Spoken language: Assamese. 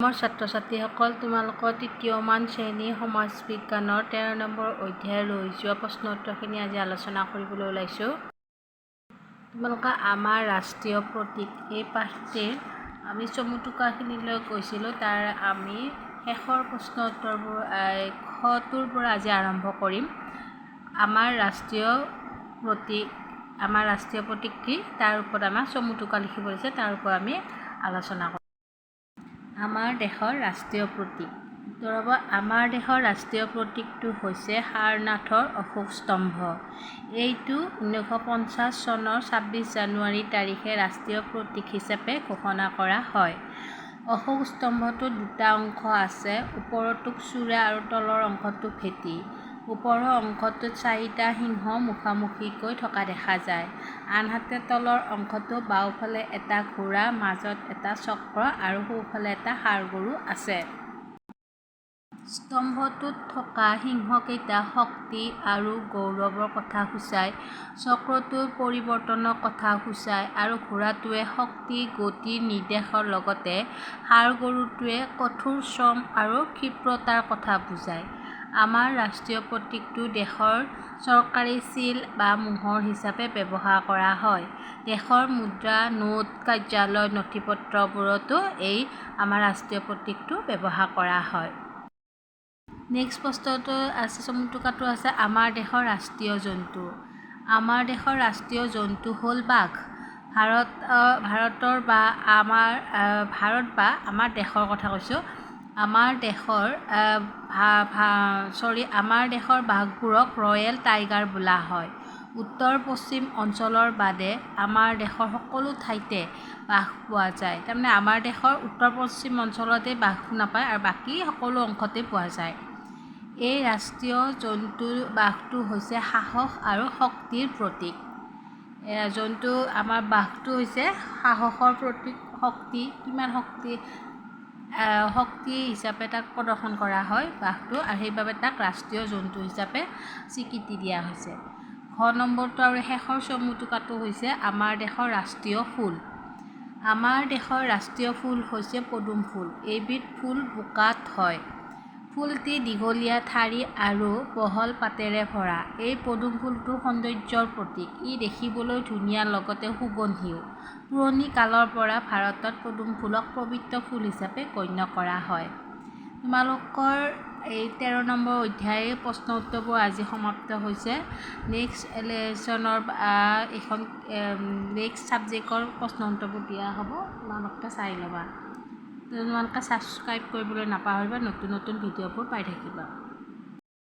মোৰ ছাত্ৰ-ছাত্ৰীসকল, তোমালোকৰ তৃতীয়মান শ্ৰেণীৰ সমাজ বিজ্ঞানৰ 13 নম্বৰ অধ্যায়ৰ ৰৈ যোৱা প্ৰশ্ন উত্তৰখিনি আজি আলোচনা কৰিবলৈ ওলাইছোঁ। তোমালোকে আমাৰ ৰাষ্ট্ৰীয় প্ৰতীক এই পাঠটিৰ আমি চমুটোকাখিনিলৈ গৈছিলোঁ। তাৰ আমি শেষৰ প্ৰশ্ন উত্তৰবোৰ খটোৰ পৰা আজি আৰম্ভ কৰিম। আমাৰ ৰাষ্ট্ৰীয় প্ৰতীক কি, তাৰ ওপৰত আমাৰ চমুটোকা লিখিব দিছে, তাৰ ওপৰত আমি আলোচনা কৰিম। আমাৰ দেশৰ ৰাষ্ট্ৰীয় প্ৰতীক উত্তৰ হ'ব, আমাৰ দেশৰ ৰাষ্ট্ৰীয় প্ৰতীকটো হৈছে সাৰনাথৰ অশোক স্তম্ভ। এইটো 1950 চনৰ 26 জানুৱাৰী তাৰিখে ৰাষ্ট্ৰীয় প্ৰতীক হিচাপে ঘোষণা কৰা হয়। অশোক স্তম্ভটোত দুটা অংশ আছে, ওপৰৰটোক চূড়া আৰু তলৰ অংশটো ভেটি। ওপৰৰ অংশটোত 4টা সিংহ মুখামুখিকৈ থকা দেখা যায়, আনহাতে তলৰ অংশটো বাওঁফালে এটা ঘোঁৰা, মাজত এটা চক্ৰ আৰু সোঁফালে এটা ষাঁড় গৰু আছে। স্তম্ভটোত থকা সিংহকেইটা শক্তি আৰু গৌৰৱৰ কথা সূচায়, চক্ৰটোৱে পৰিৱৰ্তনৰ কথা সূচায় আৰু ঘোঁৰাটোৱে শক্তি, গতিৰ নিৰ্দেশৰ লগতে ষাঁড় গৰুটোৱে কঠোৰ শ্ৰম আৰু ক্ষিপ্ৰতাৰ কথা বুজায়। আমাৰ ৰাষ্ট্ৰীয় প্ৰতীকটো দেশৰ চৰকাৰী চিল বা মোহৰ হিচাপে ব্যৱহাৰ কৰা হয়। দেশৰ মুদ্ৰা, নোট, কাৰ্যালয়, নথিপত্ৰবোৰতো আমাৰ ৰাষ্ট্ৰীয় প্ৰতীকটো ব্যৱহাৰ কৰা হয়। নেক্সট প্ৰশ্নটো আছে, চমুটোকাটো আছে আমাৰ দেশৰ ৰাষ্ট্ৰীয় জন্তু। আমাৰ দেশৰ ৰাষ্ট্ৰীয় জন্তু হ'ল বাঘ। ভাৰত বা আমাৰ দেশৰ কথা কৈছোঁ। আমাৰ দেশৰ বাঘবোৰক ৰয়েল টাইগাৰ বোলা হয়। উত্তৰ-পশ্চিম অঞ্চলৰ বাদে আমাৰ দেশৰ সকলো ঠাইতে বাঘ পোৱা যায়। তাৰমানে আমাৰ দেশৰ উত্তৰ-পশ্চিম অঞ্চলতে বাঘ নাপায় আৰু বাকী সকলো অংশতে পোৱা যায়। এই ৰাষ্ট্ৰীয় জন্তু বাঘটো হৈছে সাহস আৰু শক্তিৰ প্ৰতীক। আমাৰ বাঘটো হৈছে সাহসৰ প্ৰতীক, কিমান শক্তি হিচাপে তাক প্ৰদৰ্শন কৰা হয় বাঘটো, আৰু সেইবাবে তাক ৰাষ্ট্ৰীয় জন্তু হিচাপে স্বীকৃতি দিয়া হৈছে। ঘ নম্বৰটো আৰু শেষৰ চমুটোকাটো হৈছে আমাৰ দেশৰ ৰাষ্ট্ৰীয় ফুল। আমাৰ দেশৰ ৰাষ্ট্ৰীয় ফুল হৈছে পদুম ফুল। এইবিধ ফুল বোকাত হয়। ফুলটি দীঘলীয়া ঠাৰি আৰু বহল পাতেৰে ভৰা। এই পদুম ফুলটো সৌন্দৰ্যৰ প্ৰতীক। ই দেখিবলৈ ধুনীয়া লগতে সুগন্ধিও। পুৰণি কালৰ পৰা ভাৰতত পদুম ফুলক পবিত্ৰ ফুল হিচাপে গণ্য কৰা হয়। তোমালোকৰ এই 13 নম্বৰ অধ্যায়ৰ প্ৰশ্ন উত্তৰবোৰ আজি সমাপ্ত হৈছে। নেক্সট ছাবজেক্টৰ প্ৰশ্ন উত্তৰবোৰ দিয়া হ'ব, তোমালোকে চাই ল'বা। তোমালোকে ছাবস্ক্ৰাইব কৰিবলৈ নাপাহৰিবা, নতুন ভিডিঅ'বোৰ পাই থাকিবা।